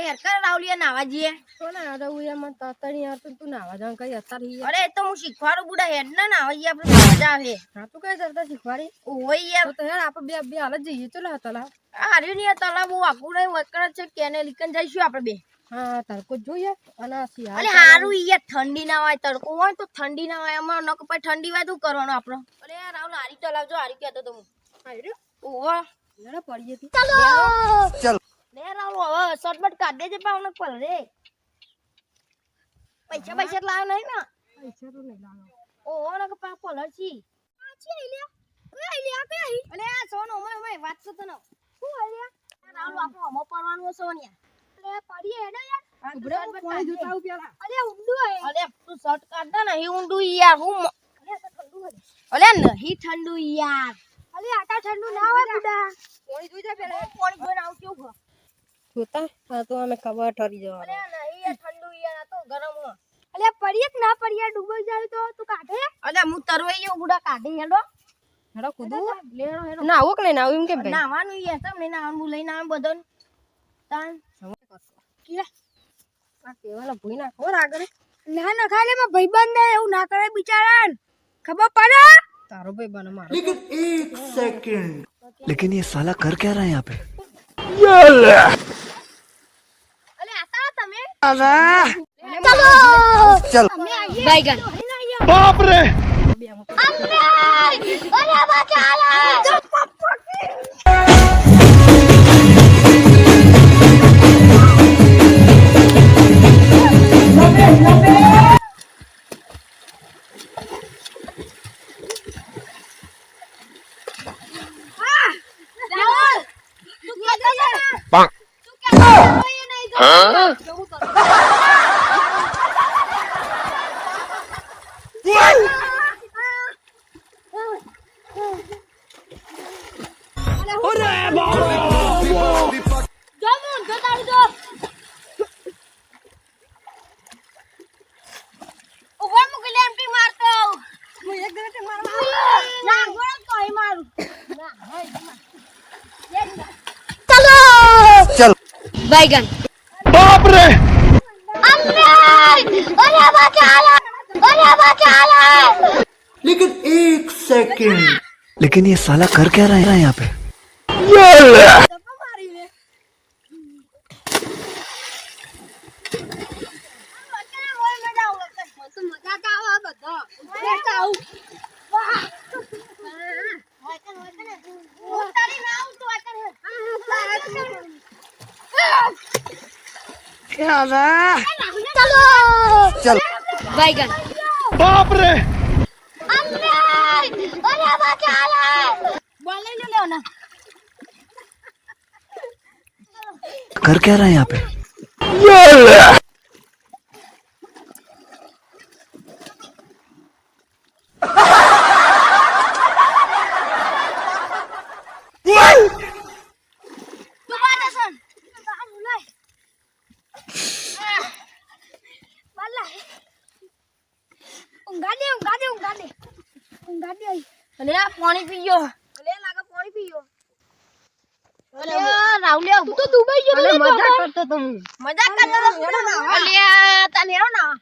યાર કર રાવલિયા નાવા જીએ તો ના રહું એમ તતણી યાર તું નાવા જાણ કઈ અત્યારે યાર અરે તો હું શીખવાડું બુડા હેડ ના નાવા જીએ આપણે મજા આવે હા તું કઈ જરતા શીખવાડી ઓય યાર તો યાર આપણે બે હાલ જ જઈએ ચલો તલા હાર્યું ને તલા બહુ આકું નહીં વકર છે કેને લીકન જઈશું આપણે બે હા તડકો જોઈએ અને અરે હારું યાર ઠંડી ના હોય તડકો હોય તો ઠંડી ના હોય એમાં નક પછી ઠંડી હોય તો કરવાનું આપણો અરે યાર રાવલ હારી ચલાવજો હારી કહેતો તો હું હાર્યું ઓહો લેડો પડીએ તું ચલો ચલ લે રાવલ હવે શોર્ટકટ કાઢ દેજે પાવન પલ રે પૈસા લાવ નહીં ને પૈસા તો નહીં લાવો ઓહો નક પા પલર છી આછી આઈ લે કોઈ આઈ લે આ કઈ આઈ અલે આ સોનો ઓય વાત તો તને શું આઈ લે રાવલ આપણો હમો પરવાનું સોનિયા અરે પડીએ હેડો યાર ઉભરે પાણી જોતા આવ પેલા અરે ઊંડું હે અરે તું શોર્ટ કાઢ ને હી ઊંડું યાર હું અરે તો ઠંડુ હે અલે નહીં ઠંડુ યાર અલે આટા ઠંડુ ના હોય બુડા પાણી જોઈજા પેલા પાણી જોઈને આવ કેવું જોતા હા તો અમે ખબર ઠરી જવા અલે નહીં યાર ઠંડુ યાર આ તો ગરમ હો અલે પડીએ કે ના પડીએ ડૂબાઈ જાય તો તું કાઢે અલે હું તરવાઈ ગયો બુડા કાઢી હેડો હેડો કુદુ લેડો હેડો ના આવો કે નહીં ના એમ કેમ ભાઈ નાવાનું યાર તમને નાવાનું લઈને આવ બધન તાન કિયા આ કેવાલા ભૂઈ ના ખબર આગળ ના ના ખાલે માં ભાઈબંધ ને એવું ના કરે બિચારા ખબર પડે તારો ભાઈ બને મારો लेकिन एक सेकंड लेकिन ये साला कर क्या रहा है यहाँ पे અલે આતા તમે ચલો चल बैगन बाप रे અરે બચાલા चल बैगन बाप रे लेकिन एक सेकंड लेकिन ये साला कर क्या रहा है यहाँ पे चल बैगन बाप रे कर क्या रहा है यहाँ पे પાણી પીયો અલે લાગે પાણી પીયો અલે રાવલિયા તું તો દુબઈ ગયો મજા કરતો તો હું મજાક કરતો તો અલે તને હેરો ના